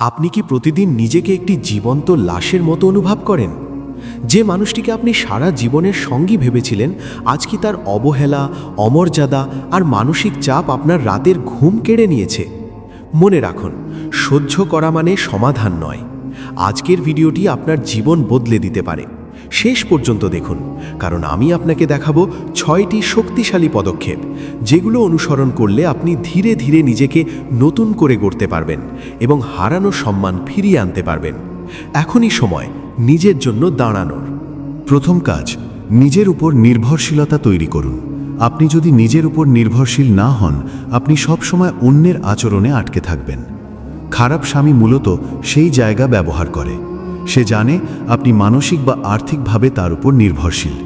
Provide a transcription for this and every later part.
আপনি কি প্রতিদিন নিজেকে একটি জীবন্ত লাশের মতো অনুভব করেন? যে মানুষটিকে আপনি সারা জীবনের সঙ্গী ভেবেছিলেন, আজ কি তার অবহেলা, অমর্যাদা আর মানসিক চাপ আপনার রাতের ঘুম কেড়ে নিয়েছে? মনে রাখুন, সহ্য করা মানে সমাধান নয়। আজকের ভিডিওটি আপনার জীবন বদলে দিতে পারে। শেষ পর্যন্ত দেখুন, কারণ আমি আপনাকে দেখাবো 6টি শক্তিশালী পদক্ষেপ, যেগুলো অনুসরণ করলে আপনি ধীরে ধীরে নিজেকে নতুন করে গড়তে পারবেন এবং হারানো সম্মান ফিরিয়ে আনতে পারবেন। এখনই সময় নিজের জন্য দাঁড়ানোর। প্রথম কাজ, নিজের উপর নির্ভরশীলতা তৈরি করুন। আপনি যদি নিজের উপর নির্ভরশীল না হন, আপনি সবসময় অন্যের আচরণে আটকে থাকবেন। খারাপ স্বামী মূলত সেই জায়গা ব্যবহার করে। সে জানে আপনি মানসিক বা আর্থিকভাবে তার উপর নির্ভরশীল।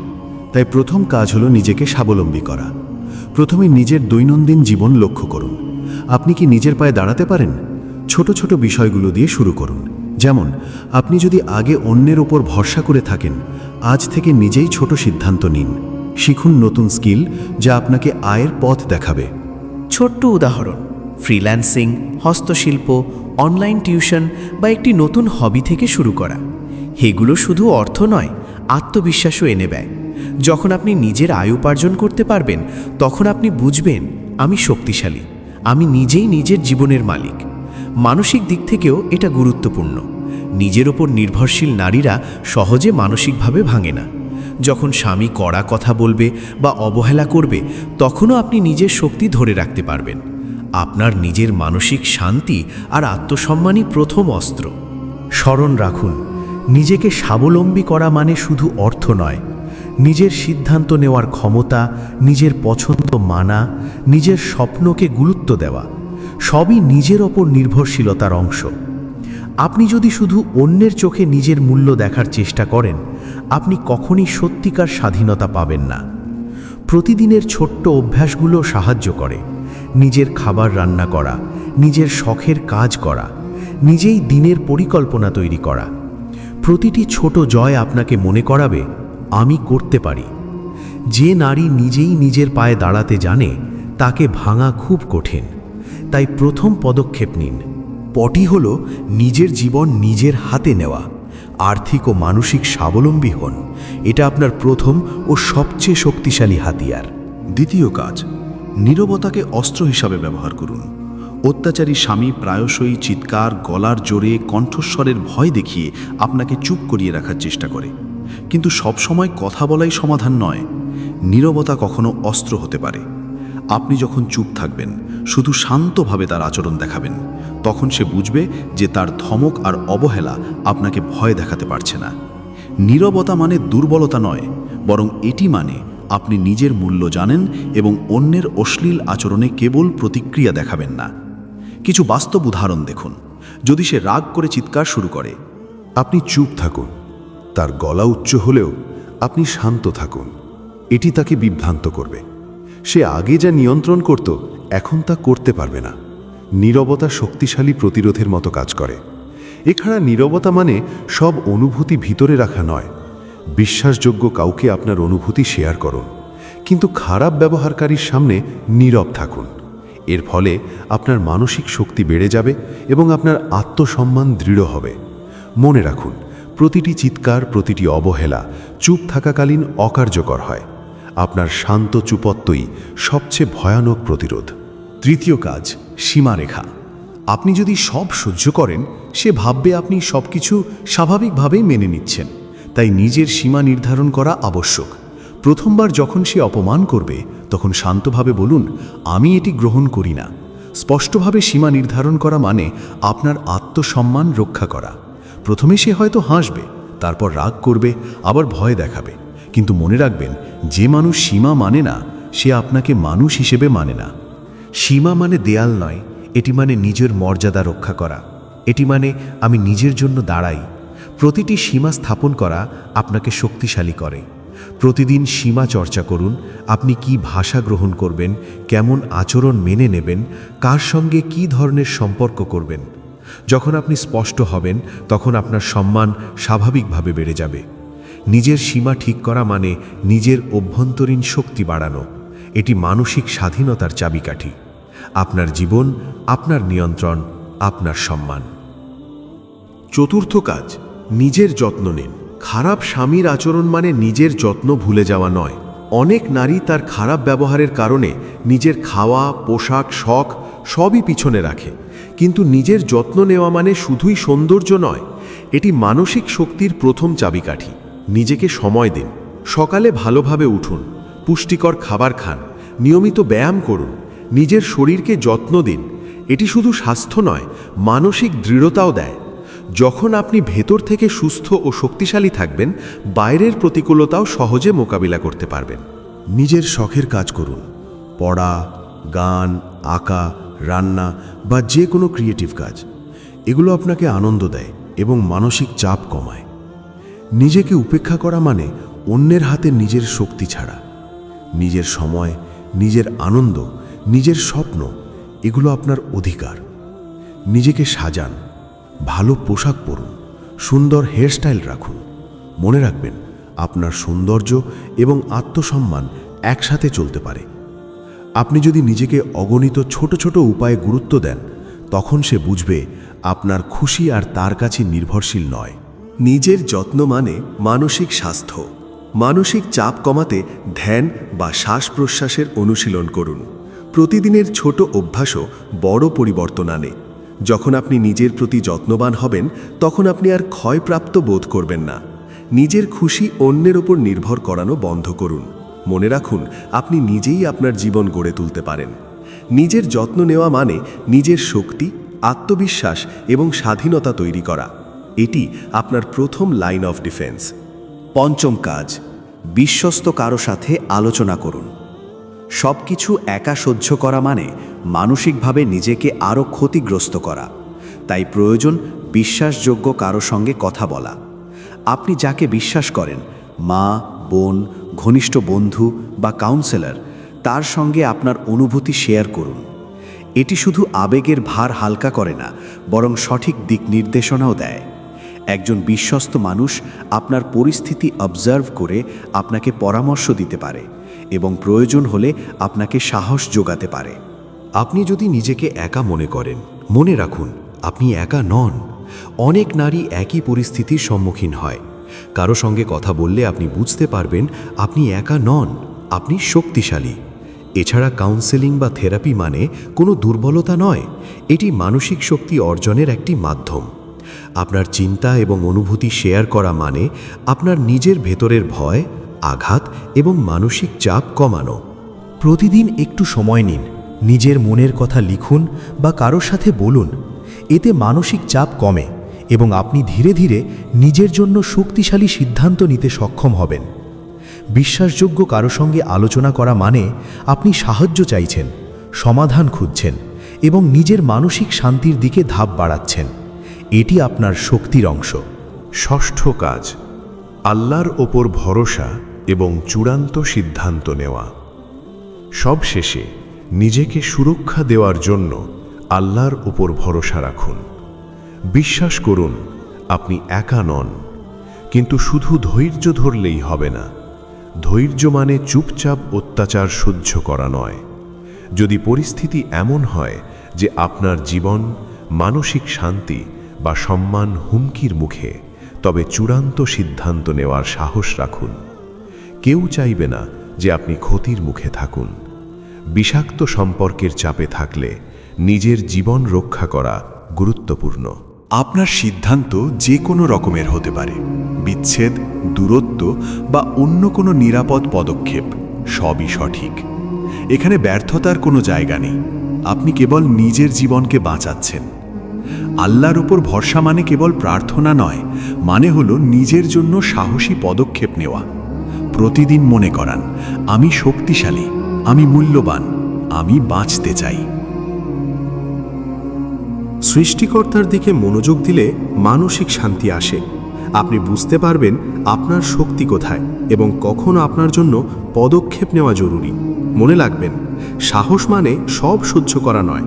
তাই প্রথম কাজ হলো নিজেকে স্বাবলম্বী করা। প্রথমে নিজের দৈনন্দিন জীবন লক্ষ্য করুন। আপনি কি নিজের পায়ে দাঁড়াতে পারেন? ছোট ছোট বিষয়গুলো দিয়ে শুরু করুন। যেমন, আপনি যদি আগে অন্যের ওপর ভরসা করে থাকেন, আজ থেকে নিজেই ছোট সিদ্ধান্ত নিন। শিখুন নতুন স্কিল, যা আপনাকে আয়ের পথ দেখাবে। ছোট্ট উদাহরণ: ফ্রিল্যান্সিং, হস্তশিল্প, অনলাইন টিউশন বা একটি নতুন হবি থেকে শুরু করা। এগুলো শুধু অর্থ নয়, আত্মবিশ্বাসও এনে দেয়। যখন আপনি নিজের আয় উপার্জন করতে পারবেন, তখন আপনি বুঝবেন, আমি শক্তিশালী, আমি নিজেই নিজের জীবনের মালিক। মানসিক দিক থেকেও এটা গুরুত্বপূর্ণ। নিজের ওপর নির্ভরশীল নারীরা সহজে মানসিকভাবে ভাঙে না। যখন স্বামী কড়া কথা বলবে বা অবহেলা করবে, তখনও আপনি নিজের শক্তি ধরে রাখতে পারবেন। আপনার নিজের মানসিক শান্তি আর আত্মসম্মানই প্রথম অস্ত্র। স্মরণ রাখুন, নিজেকে স্বাবলম্বী করা মানে শুধু অর্থ নয়। নিজের সিদ্ধান্ত নেওয়ার ক্ষমতা, নিজের পছন্দ মানা, নিজের স্বপ্নকে গুরুত্ব দেওয়া, সবই নিজের ওপর নির্ভরশীলতার অংশ। আপনি যদি শুধু অন্যের চোখে নিজের মূল্য দেখার চেষ্টা করেন, আপনি কখনই সত্যিকার স্বাধীনতা পাবেন না। প্রতিদিনের ছোট্ট অভ্যাসগুলো সাহায্য করে। নিজের খাবার রান্না করা, নিজের শখের কাজ করা, নিজেই দিনের পরিকল্পনা তৈরি করা। প্রতিটি ছোট জয় আপনাকে মনে করাবে, আমি করতে পারি। যে নারী নিজেই নিজের পায়ে দাঁড়াতে জানে, তাকে ভাঙা খুব কঠিন। তাই প্রথম পদক্ষেপ নিন। পটি হলো নিজের জীবন নিজের হাতে নেওয়া। আর্থিক ও মানসিক স্বাবলম্বী হন। এটা আপনার প্রথম ও সবচেয়ে শক্তিশালী হাতিয়ার। দ্বিতীয় কাজ, নীরবতাকে অস্ত্র হিসাবে ব্যবহার করুন। অত্যাচারী স্বামী প্রায়শই চিৎকার, গলার জোরে, কণ্ঠস্বরের ভয় দেখিয়ে আপনাকে চুপ করিয়ে রাখার চেষ্টা করে। কিন্তু সবসময় কথা বলাই সমাধান নয়। নীরবতা কখনো অস্ত্র হতে পারে। আপনি যখন চুপ থাকবেন, শুধু শান্তভাবে তার আচরণ দেখাবেন, তখন সে বুঝবে যে তার ধমক আর অবহেলা আপনাকে ভয় দেখাতে পারছে না। নীরবতা মানে দুর্বলতা নয়, বরং এটি মানে আপনি নিজের মূল্য জানেন এবং অন্যের অশ্লীল আচরণে কেবল প্রতিক্রিয়া দেখাবেন না। কিছু বাস্তব উদাহরণ দেখুন। যদি সে রাগ করে চিৎকার শুরু করে, আপনি চুপ থাকুন। তার গলা উচ্চ হলেও আপনি শান্ত থাকুন। এটি তাকে বিভ্রান্ত করবে। সে আগে যা নিয়ন্ত্রণ করত, এখন তা করতে পারবে না। নীরবতা শক্তিশালী প্রতিরোধের মতো কাজ করে। এছাড়া নীরবতা মানে সব অনুভূতি ভিতরে রাখা নয়। বিশ্বাসযোগ্য কাউকে আপনার অনুভূতি শেয়ার করুন, কিন্তু খারাপ ব্যবহারকারীর সামনে নীরব থাকুন। এর ফলে আপনার মানসিক শক্তি বেড়ে যাবে এবং আপনার আত্মসম্মান দৃঢ় হবে। মনে রাখুন, প্রতিটি চিৎকার, প্রতিটি অবহেলা চুপ থাকাকালীন অকার্যকর হয়। আপনার শান্ত চুপত্বই সবচেয়ে ভয়ানক প্রতিরোধ। তৃতীয় কাজ, সীমারেখা। আপনি যদি সব সহ্য করেন, সে ভাববে আপনি সবকিছু স্বাভাবিকভাবেই মেনে নিচ্ছেন। তাই নিজের সীমা নির্ধারণ করা আবশ্যক। প্রথমবার যখন সে অপমান করবে, তখন শান্তভাবে বলুন, আমি এটি গ্রহণ করি না। স্পষ্টভাবে সীমা নির্ধারণ করা মানে আপনার আত্মসম্মান রক্ষা করা। প্রথমে সে হয়তো হাসবে, তারপর রাগ করবে, আবার ভয় দেখাবে। কিন্তু মনে রাখবেন, যে মানুষ সীমা মানে না, সে আপনাকে মানুষ হিসেবে মানে না। সীমা মানে দেয়াল নয়, এটি মানে নিজের মর্যাদা রক্ষা করা। এটি মানে আমি নিজের জন্য দাঁড়াই। প্রতিটি সীমা স্থাপন করা আপনাকে শক্তিশালী করে। প্রতিদিন সীমা চর্চা করুন। আপনি কি ভাষা গ্রহণ করবেন, কেমন আচরণ মেনে নেবেন, কার সঙ্গে কি ধরনের সম্পর্ক করবেন। যখন আপনি স্পষ্ট হবেন, তখন আপনার সম্মান স্বাভাবিকভাবে বেড়ে যাবে। নিজের সীমা ঠিক করা মানে নিজের অভ্যন্তরীণ শক্তি বাড়ানো। এটি মানসিক স্বাধীনতার চাবিকাঠি। আপনার জীবন, আপনার নিয়ন্ত্রণ, আপনার সম্মান। চতুর্থ কাজ, নিজের যত্ন নিন। খারাপ স্বামীর আচরণ মানে নিজের যত্ন ভুলে যাওয়া নয়। অনেক নারী তার খারাপ ব্যবহারের কারণে নিজের খাওয়া, পোশাক, শখ সবই পিছনে রাখে। কিন্তু নিজের যত্ন নেওয়া মানে শুধুই সৌন্দর্য নয়, এটি মানসিক শক্তির প্রথম চাবিকাঠি। নিজেকে সময় দিন। সকালে ভালোভাবে উঠুন, পুষ্টিকর খাবার খান, নিয়মিত ব্যায়াম করুন, নিজের শরীরকে যত্ন দিন। এটি শুধু স্বাস্থ্য নয়, মানসিক দৃঢ়তাও দেয়। যখন আপনি ভেতর থেকে সুস্থ ও শক্তিশালী থাকবেন, বাইরের প্রতিকূলতাও সহজে মোকাবিলা করতে পারবেন। নিজের শখের কাজ করুন। পড়া, গান, আঁকা, রান্না বা যে কোনো ক্রিয়েটিভ কাজ, এগুলো আপনাকে আনন্দ দেয় এবং মানসিক চাপ কমায়। নিজেকে উপেক্ষা করা মানে অন্যের হাতে নিজের শক্তি ছাড়া। নিজের সময়, নিজের আনন্দ, নিজের স্বপ্ন, এগুলো আপনার অধিকার। নিজেকে সাজান, ভালো পোশাক পরুন, সুন্দর হেয়ারস্টাইল রাখুন। মনে রাখবেন, আপনার সৌন্দর্য এবং আত্মসম্মান একসাথে চলতে পারে। আপনি যদি নিজেকে অগণিত ছোট ছোট উপায়ে গুরুত্ব দেন, তখন সে বুঝবে আপনার খুশি আর তার কাছে নির্ভরশীল নয়। নিজের যত্ন মানে মানসিক স্বাস্থ্য। মানসিক চাপ কমাতে ধ্যান বা শ্বাস প্রশ্বাসের অনুশীলন করুন। প্রতিদিনের ছোট অভ্যাসও বড় পরিবর্তন আনে। যখন আপনি নিজের প্রতি যত্নবান হবেন, তখন আপনি আর ক্ষয়প্রাপ্ত বোধ করবেন না। নিজের খুশি অন্যের ওপর নির্ভর করানো বন্ধ করুন। মনে রাখুন, আপনি নিজেই আপনার জীবন গড়ে তুলতে পারেন। নিজের যত্ন নেওয়া মানে নিজের শক্তি, আত্মবিশ্বাস এবং স্বাধীনতা তৈরি করা। এটি আপনার প্রথম লাইন অফ ডিফেন্স। পঞ্চম কাজ, বিশ্বস্ত কারো সাথে আলোচনা করুন। সব কিছু একা সহ্য করা মানে মানসিকভাবে নিজেকে আরও ক্ষতিগ্রস্ত করা। তাই প্রয়োজন বিশ্বাসযোগ্য কারো সঙ্গে কথা বলা। আপনি যাকে বিশ্বাস করেন, মা, বোন, ঘনিষ্ঠ বন্ধু বা কাউন্সেলর, তার সঙ্গে আপনার অনুভূতি শেয়ার করুন। এটি শুধু আবেগের ভার হালকা করে না, বরং সঠিক দিক নির্দেশনাও দেয়। একজন বিশ্বস্ত মানুষ আপনার পরিস্থিতি অবজার্ভ করে আপনাকে পরামর্শ দিতে পারে এবং প্রয়োজন হলে আপনাকে সাহস যোগাতে পারে। আপনি যদি নিজেকে একা মনে করেন, মনে রাখুন, আপনি একা নন। অনেক নারী একই পরিস্থিতির সম্মুখীন হয়। কারো সঙ্গে কথা বললে আপনি বুঝতে পারবেন আপনি একা নন, আপনি শক্তিশালী। এছাড়া কাউন্সেলিং বা থেরাপি মানে কোনো দুর্বলতা নয়, এটি মানসিক শক্তি অর্জনের একটি মাধ্যম। আপনার চিন্তা এবং অনুভূতি শেয়ার করা মানে আপনার নিজের ভেতরের ভয়, আঘাত এবং মানসিক চাপ কমানো। প্রতিদিন একটু সময় নিন, নিজের মনের কথা লিখুন বা কারোর সাথে বলুন। এতে মানসিক চাপ কমে এবং আপনি ধীরে ধীরে নিজের জন্য শক্তিশালী সিদ্ধান্ত নিতে সক্ষম হবেন। বিশ্বাসযোগ্য কারো সঙ্গে আলোচনা করা মানে আপনি সাহায্য চাইছেন, সমাধান খুঁজছেন এবং নিজের মানসিক শান্তির দিকে ধাপ বাড়াচ্ছেন। এটি আপনার শক্তির অংশ। ষষ্ঠ কাজ, আল্লাহর ওপর ভরসা এবং চূড়ান্ত সিদ্ধান্ত নেওয়া। সবশেষে নিজেকে সুরক্ষা দেওয়ার জন্য আল্লাহর ওপর ভরসা রাখুন। বিশ্বাস করুন, আপনি একা নন। কিন্তু শুধু ধৈর্য ধরলেই হবে না। ধৈর্য মানে চুপচাপ অত্যাচার সহ্য করা নয়। যদি পরিস্থিতি এমন হয় যে আপনার জীবন, মানসিক শান্তি বা সম্মান হুমকির মুখে, তবে চূড়ান্ত সিদ্ধান্ত নেওয়ার সাহস রাখুন। কেউ চাইবে না যে আপনি ক্ষতির মুখে থাকুন। বিষাক্ত সম্পর্কের চাপে থাকলে নিজের জীবন রক্ষা করা গুরুত্বপূর্ণ। আপনার সিদ্ধান্ত যে কোনো রকমের হতে পারে, বিচ্ছেদ, দূরত্ব বা অন্য কোনো নিরাপদ পদক্ষেপ, সবই সঠিক। এখানে ব্যর্থতার কোনো জায়গা নেই। আপনি কেবল নিজের জীবনকে বাঁচাচ্ছেন। আল্লাহর উপর ভরসা মানে কেবল প্রার্থনা নয়, মানে হলো নিজের জন্য সাহসী পদক্ষেপ নেওয়া। প্রতিদিন মনে করান, আমি শক্তিশালী, আমি মূল্যবান, আমি বাঁচতে চাই। সৃষ্টিকর্তার দিকে মনোযোগ দিলে মানসিক শান্তি আসে। আপনি বুঝতে পারবেন আপনার শক্তি কোথায় এবং কখন আপনার জন্য পদক্ষেপ নেওয়া জরুরি। মনে রাখবেন, সাহস মানে সব সহ্য করা নয়,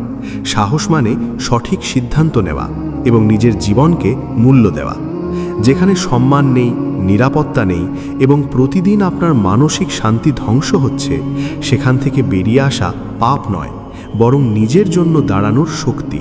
সাহস মানে সঠিক সিদ্ধান্ত নেওয়া এবং নিজের জীবনকে মূল্য দেওয়া। যেখানে সম্মান নেই, নিরাপত্তা নেই এবং প্রতিদিন আপনার মানসিক শান্তি ধ্বংস হচ্ছে, সেখান থেকে বেরিয়ে আসা পাপ নয়, বরং নিজের জন্য দাঁড়ানোর শক্তি।